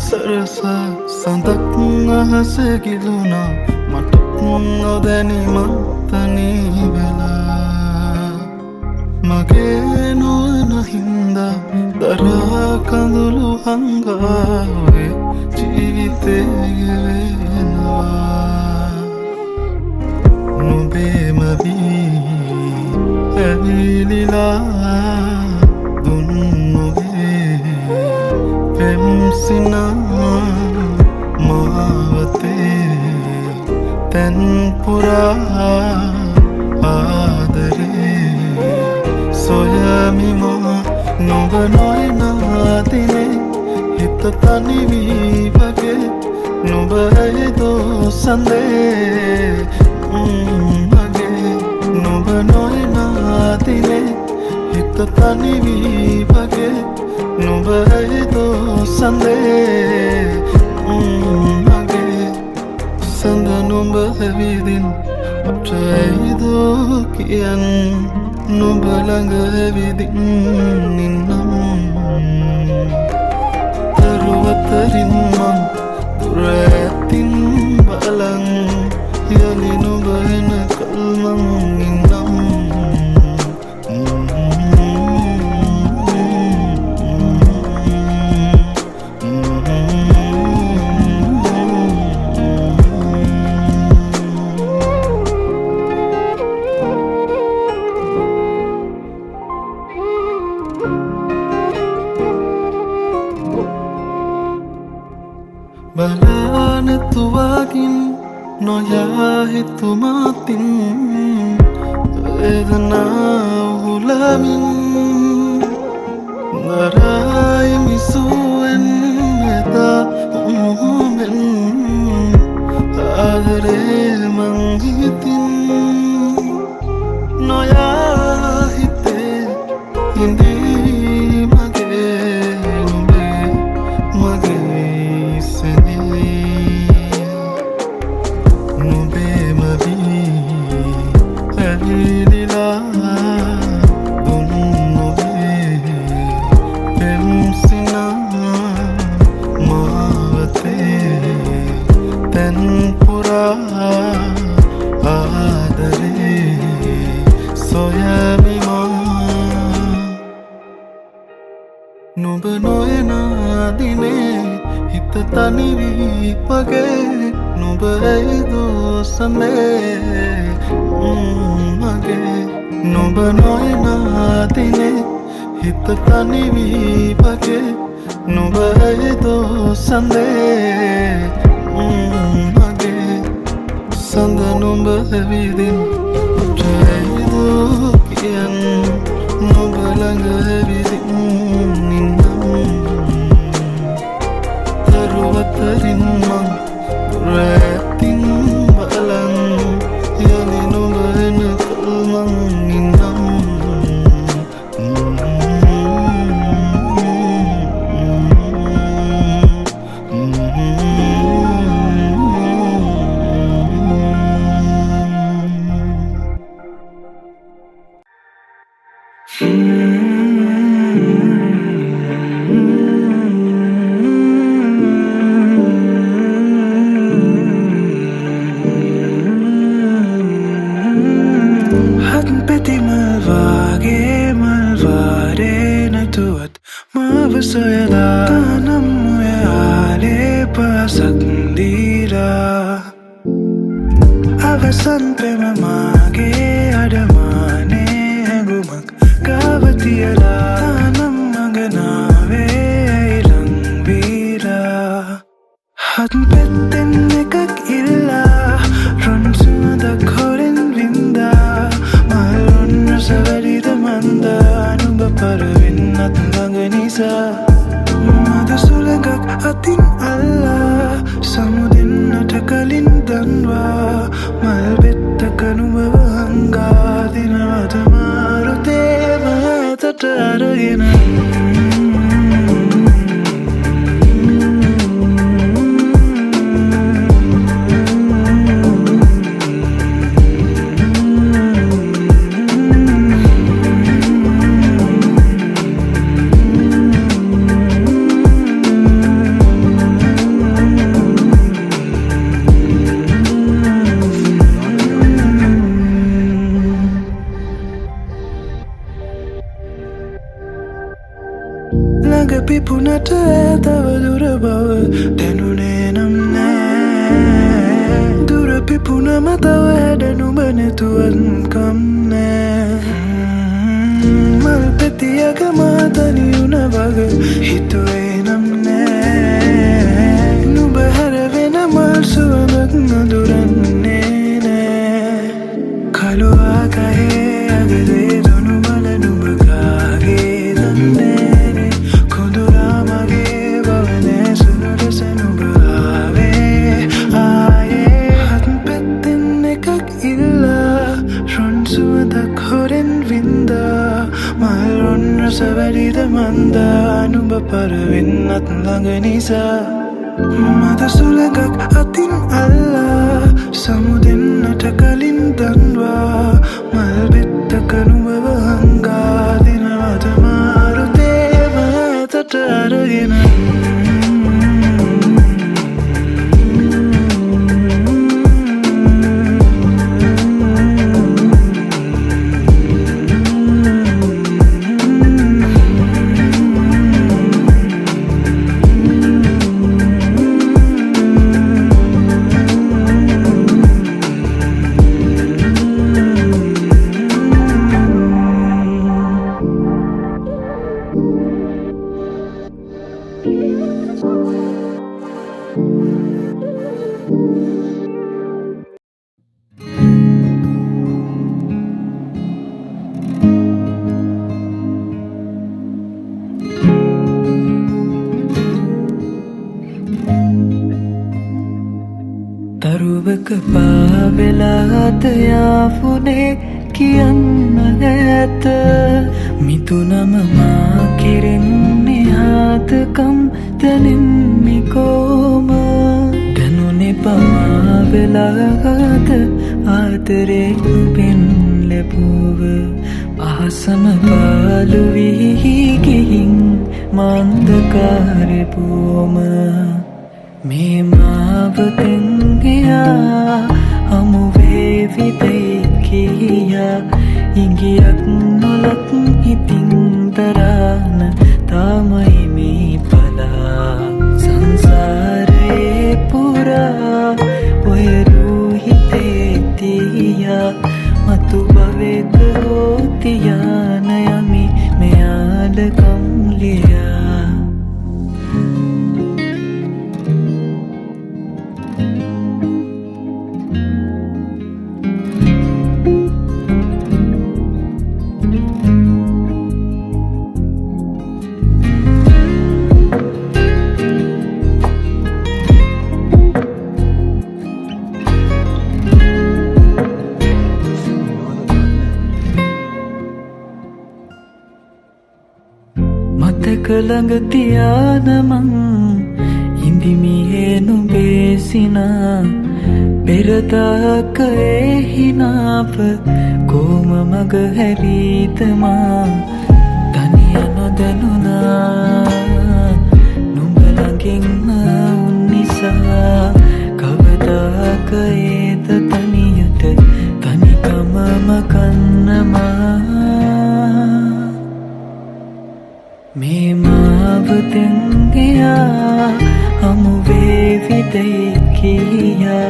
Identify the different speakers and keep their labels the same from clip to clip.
Speaker 1: सरसा සඳක් අහස ගිලුණා මට නොදැනීමක් තනි වෙලා මගේ නොවන හින්දා දරා කඳුළු හංගාවේ ජීවිතේ ගෙවෙනවා නුඹේම වී ඇවිලිලා දුන් නොවේ පෙම්සිනා මාවතේ තැන් පුරා ආදරේ සොයමි මා නුඹ නොයනා දිනේ හිත තනි වී වගේ නුඹ ඇයිදෝ සඳේ මගේ නුඹ නොයනා දිනේ හිත තනි වී වගේ නුඹ ඇයිදෝ සඳේ මගේ සඳ නුඹ ඇවිදින් අපට ඇයිදෝ කියන් නුඹ ළඟ ඇවිදින් නින්නම් දරුවතරින් මං දුර ඇතින් බලන් යලි නුඹ එනකල් මං ඉන්නම් බලනතුවාකින් නොයා හිතුමාතින් වේදනාව හුලමින් නරාය මිසුවෙන් එදා උමුමෙන් ආදරේ මං හිතින් නොයා හිතේ හිඳී මගේ නුඹේ මගේ නුඹේම වී ඇවිලිලා දුන් නොවේ පෙම්සිනා මාවතේ තැන් පුරා ආදරේ සොයමි මා නුඹ නොයනා දිනේ හිත තනි වී වගේ නුඹ ඇයිදෝ සඳේ මගේ නුඹ නොයනා දිනේ හිත තනි වී වගේ නුඹ ඇයිදෝ සඳේ මගේ සඳ නුඹ ඇවිදින් අපට ඇයිදෝ කියන් නුඹ ළඟ ඇවිදින් නින්නම් දරුවතරින් මං දුර ඇතින් බලන් යලි නුඹ එනකල් මං ඉන්නම් soyala tanam ale pasakndira avasan prema mage adamane hangumak kavatiala tanam maganave ilang vira hatn petten ekak illa ron sumada khoren vinda malon rasavarida manda nuba parvin atnganganisa mada sulagak atin alla samudennata kalin danwa malbetta kanubawa hanga dinawata marute matata aragena තුවන් කම්නෑ මල් පෙතියක මාතනියුන වග හිතුවේ නම් නෑ නුඹ හැරවෙන මල් සුවඳක් නොදුරන්නේ නෑ කළු ආකායේ අගදේ දුනු බල නුඹ කාගේ දන්නේනේ කොඳුරා මගේ බවනේ සුනු ලෙස නුඹ ආවේ ආයේ හත් පැත්තෙන් එකක් ඉල්ලා රොන් සුවඳක් හොරෙන් වින්දා මල් රොන් රස වැඩිද මන්දා නුඹ පරවෙන්නත් ළඟ නිසා මද සුළඟක් අතින් අල්ලා සමුදෙන්නට කලින් දන්වා මල් බෙත්තක නුඹව හංගා දිනවද මාරුතේම ඇතට අරගෙන තරුවක පාවෙලාත යාපුනේ කියන්න ඇත මිතුනම මා කෙරෙන්නේ හාතකම් දැනෙන්නේ කෝම දැනුනේ පමාවෙලාත ආදරේ නුඹෙන් ලැබුව අහසම පාළු වී ගිහින් මන්දකාරේ පුවම මේ මාවතෙන් ගියා හමුවේවි දෙයි කියා ඉඟියක් නොලත් ඉතින් දරාන තමයි මේ පලා සංසාරේ පුරා ඔය රූහිතේ තියා මතු භවෙක හෝතියාන යමි මෙයාලකම් ලියා ළඟ තියාන මං ඉඳිමියේ නුඹේ සිනා පෙරදාක එහිනාප කොම මග හැරීත මා තනිය නොදැනුණා නුඹ ළඟින්ම උන් නිසා කවදාක ඒද තනියට තනිකමම කන්නමා මේ මාවතෙන් ගියා හමුවේවි දෙයි කියා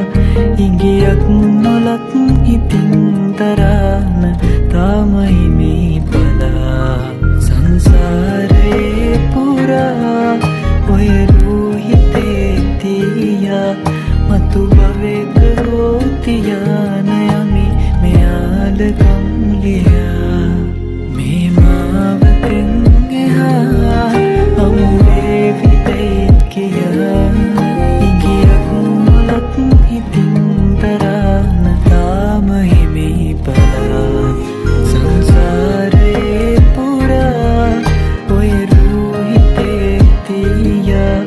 Speaker 1: ඉඟියක් නොලත් ඉතින් දරාන තමයි මේ පලා සංසාරේ පුරා ඔය රූහිතේ තියා මතු භවෙක හෝතියාන යමි මෙයාලකම් ලියා මේ මාවතෙන් හමුවේවි දෙයි කියා ඉඟියක් නොලත් ඉතින් දරාන තමයි මේ පලා සංසාරේ පුරා ඔය රූහිතේ තියා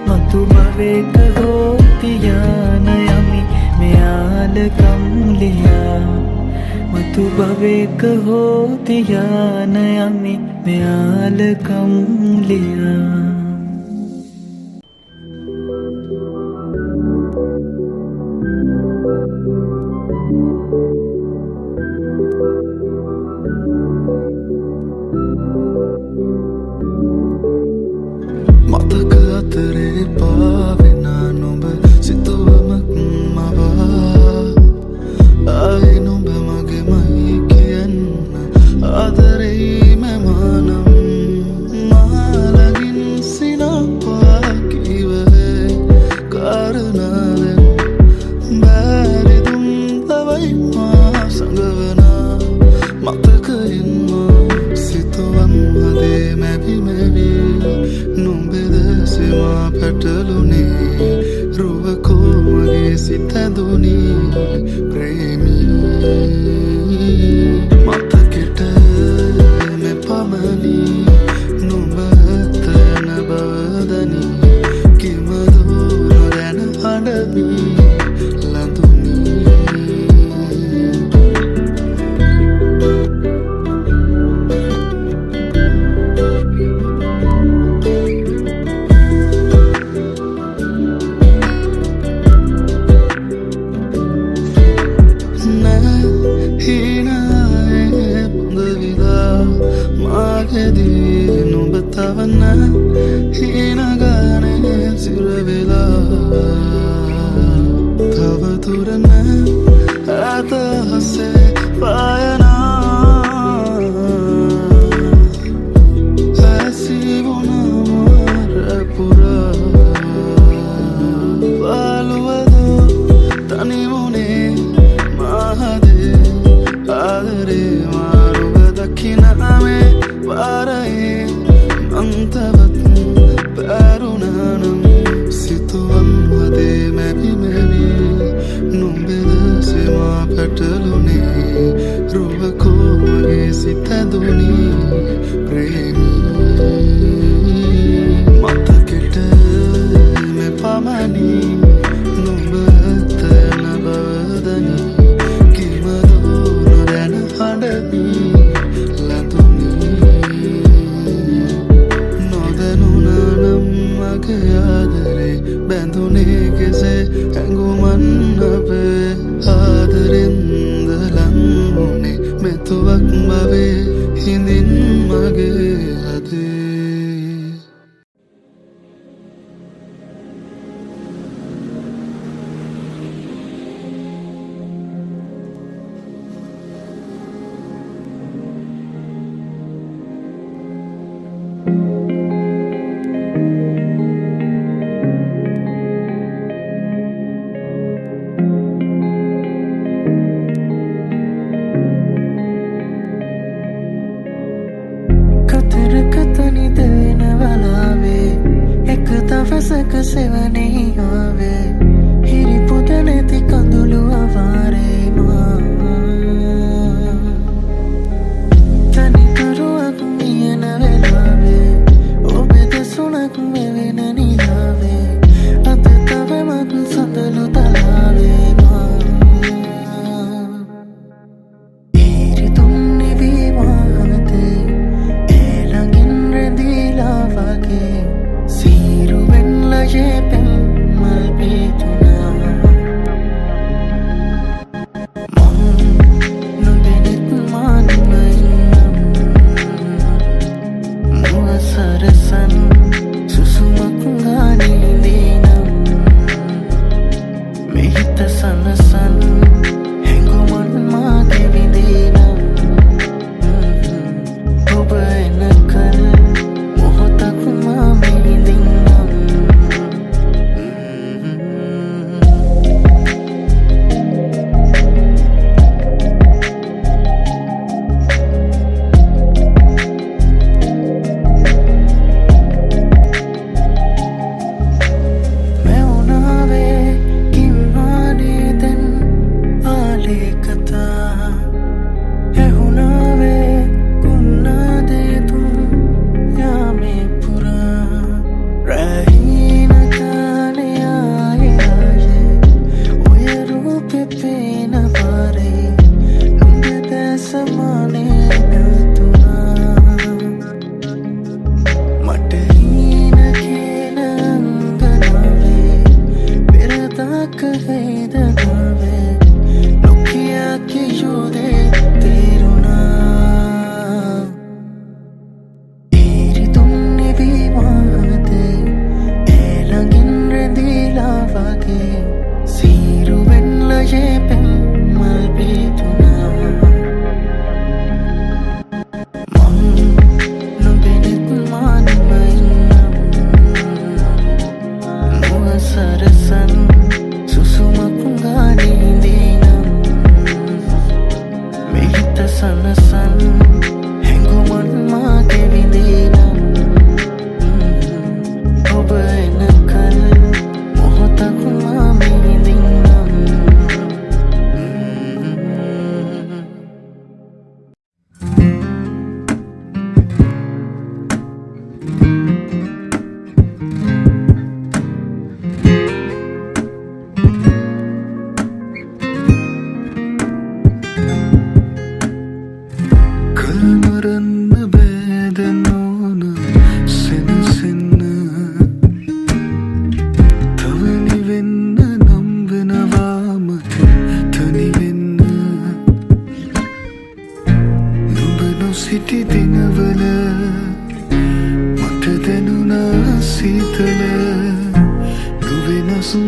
Speaker 1: මතු භවෙක හෝතියාන යමි මෙයාලකම් ලියා මතු භවෙක හෝතියාන යමි මෙයාලකම් ලියා
Speaker 2: මතක අතරේ පාවෙන නුඹ සිතුවමක් මවා ආයි නුඹ මග සිතැඳුනි ප්‍රේමී මතකෙට මේ පමණි නුඹ තන බවදනි කිමදෝ නොදැන අඬමි ලඳුනි මාගෙදී නුඹ තවන හීනගානේ සිරවෙලා තවදුරන අතහසේ පායනා ඇසිවුණමරපුරා පාලුවදෝ තනිවුණේ මහදේ ආදරේ මාරුව දකිනමේ පාරයේ අන්තවත් පැරුණනම් සිතුවම් හදේ මැවි මැවි නුඹෙද සෙමා පැටලුනේ රුවකෝ මගේ සිතැඳුනි ප්‍රේමී මතකෙට මේ පමණි නුඹ තන බවදනි කිමදෝ නොදැන අඬමි ආදරේ බැඳුනේ කෙසේ ඇඟුමන් අපේ ආදරෙන්ද ලංවුනේ මෙතුවක් බවේ හිඳින් මගේ හදේ
Speaker 1: දවසක සෙවනේ ආවේ හිරිපොද නැති කඳුළු අවාරේ මා තනිකරුවක් මියන වෙලාවේ ඔබේ දෙසුණක් මෙවෙන නිලාවේ අද තවමත් සඳලු තලාවේ මා හිරිතුන් නිවී මාතේ ඒ ළඟින් රැඳීලා වගේ Yepen malbituna Mon nubenet man mainam Mua sarasan susumak ngani dinam Mehita sanasan henguman mage vidinam Oba enakal mohotak ma mehidinam kata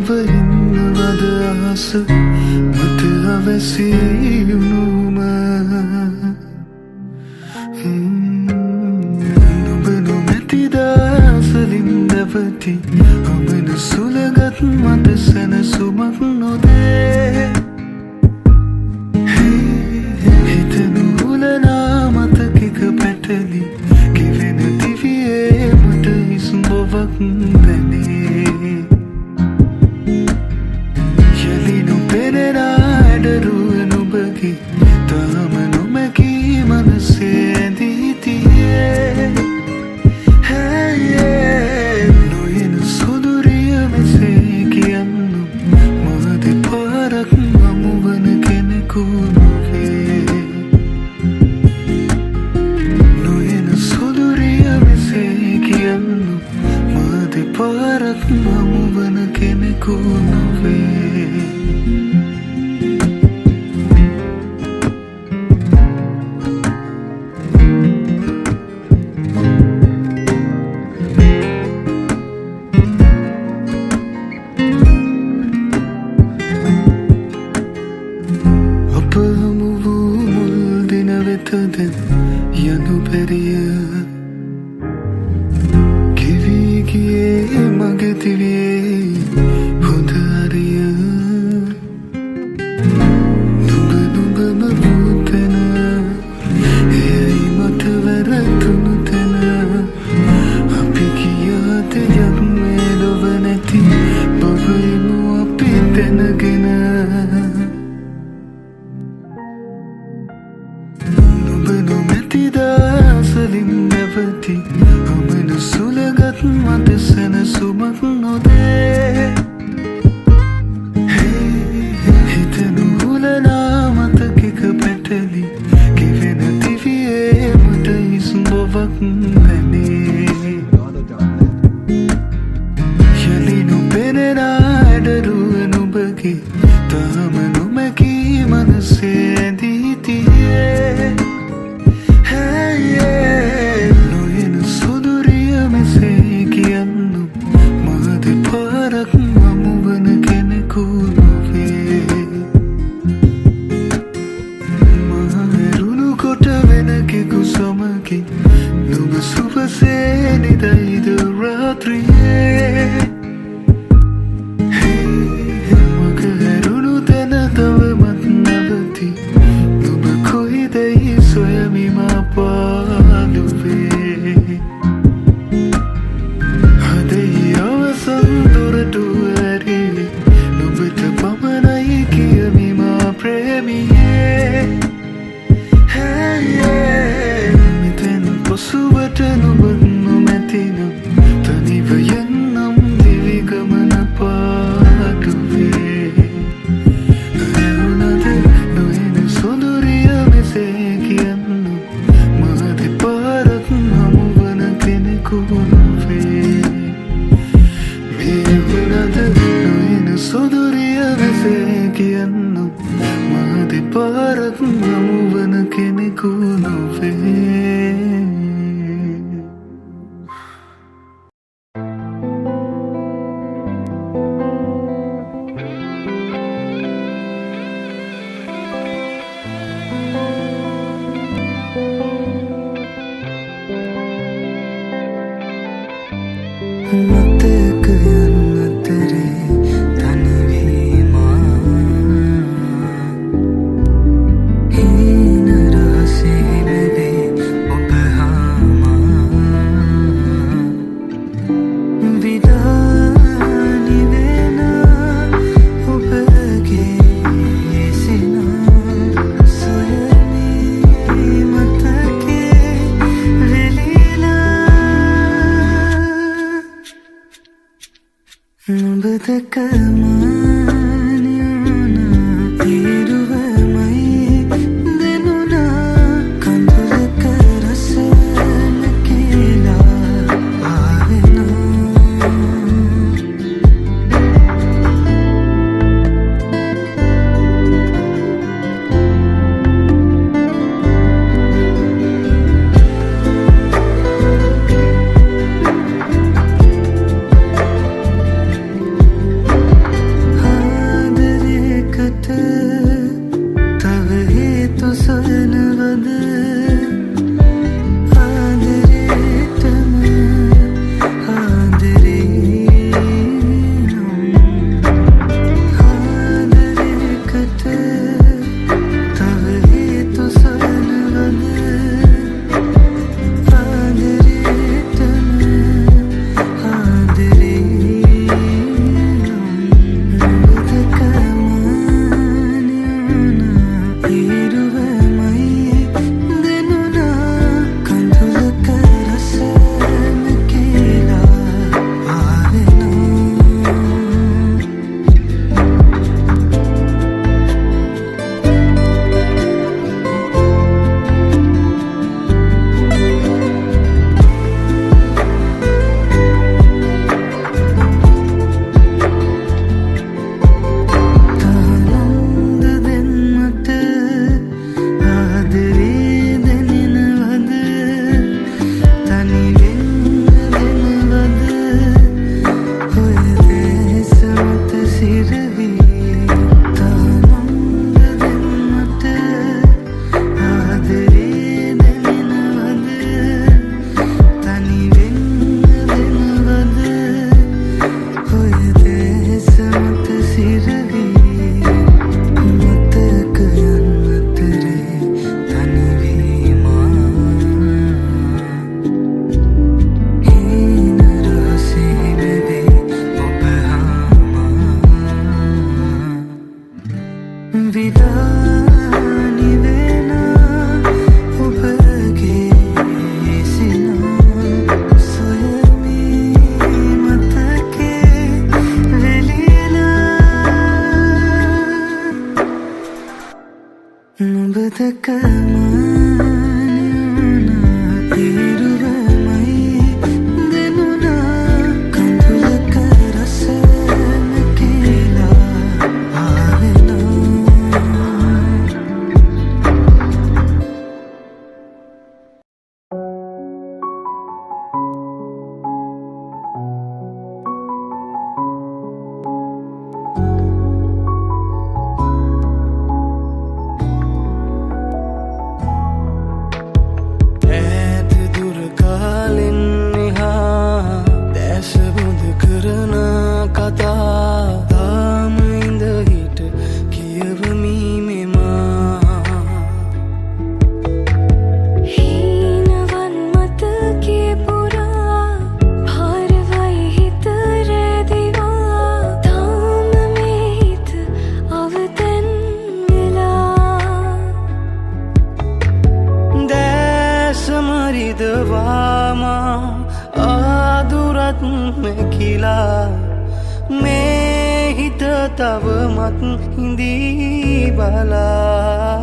Speaker 2: නුඹ ඉන්නවද අහස මට අවැසියුණුම නුඹ නොමැති දසලින් දැවති අමන සුළගත් මට සැනසුමක් නොදේ හිත නුහුලනා මතකෙක පැටලි කිවෙන දිවියේ මට හිස්බොවක් දැනේ යලි නොපෙනෙන ඇඩරුව නුඹගේ තාම නොමැකී මනසේ ඇඳී තියේ නොයන සොදුරිය මෙසේ කියන්නු මා දෙපාරක් හමුවන කෙනෙකු නොවේ නොයන සොදුරිය මෙසේ කියන්නු මා දෙපාරක් හමුවන කෙනෙකු නොවේ යනු පැරිය කිවී ගියේ මගේ දිවියේ හොඳ අරිය නුඹ නුඹම වූ තැන එයයි මට වැරදුණු තැන අපි කියාද යක් මේ ලොව නැති බවයිමු අපි දැනගෙන දසලින් නැවති අමන සුළගත් මට සැනසුමක් නොදේ හිත නුහුලනා මතකෙක පැටලි කිවෙන දිවියේ මට හිස්බොවක් දැනේ යලි නොපෙනෙන ඇඩරුව නුඹගේ තාම නොමැකී මනසේ ඇඳී තියේ නොයන සොදුරිය මෙසේ කියන්නු මා දෙපාරක් හමුවන කෙනෙකු නොවේ මා ඇරුණු කොට වෙනකෙකු සමගින් නුඹ සුවසේ නිදයිද රාත්‍රියේ මග ඇරුණු තැන තවමත් නැවති නුඹ කොයිදැයි සොයමි මා පාළුවේ හදෙහි අවසන් දොරටුව ඇරී නුඹට පමණයි කියමි මා ප්‍රේමියේ මෙතෙන් පසුවට නුඹ නොමැතිනම් තනිව යන්නම් දිවි ගමන පාඩුවේ ඇරුණද නොයන සොඳුරිය මෙසේ කියන්නු මා දෙපාරක් හමුවන කෙනෙකු නොවේ මේ වුණද නොයන සොඳුරිය මෙසේ කියන්නු මා දෙපාරක් හමුවන කෙනෙකු නොවේ
Speaker 1: මතකයන් අතරේ තනිවීමා හීන රහසේ නැවේ විලානි වෙන ඔබගේ සිනා සොයමි මතකේ වෙලිලා නුඹ දකමානයනා ඉරුවමයි දෙනුනා කඳුලක රසම කියලා මේ හිත තවමත් හිඳී බලා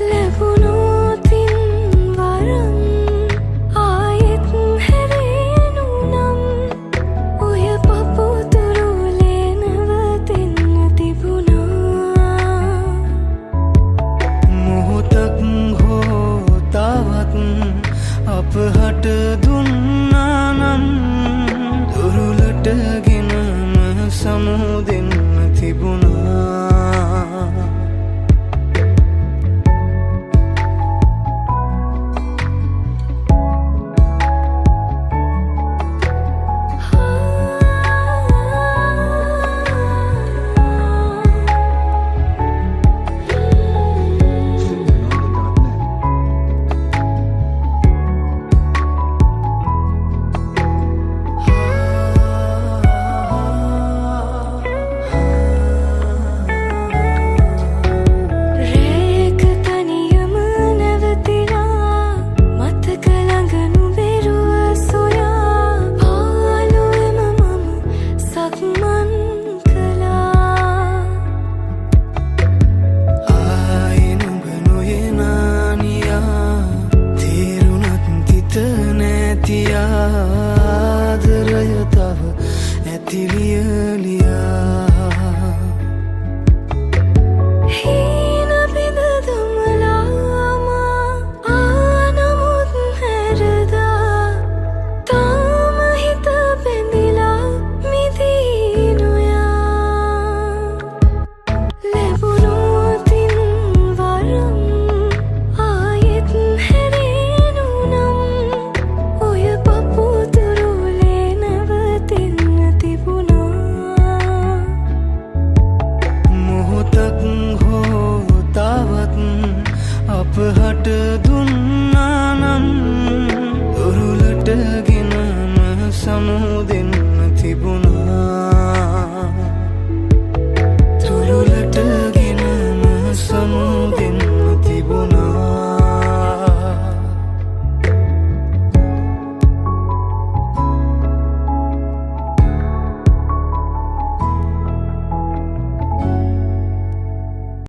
Speaker 1: ලැබුණොතින් වරම් ආයෙත් හැරෙනු නම් ඔය පපුතුරුලේ නවතින්න තිබුණා මොහොතක් හෝ තවත් අපහට දුන්නා නම් දුරුලටගෙනම සමුදෙන්න තිබුණා අපහට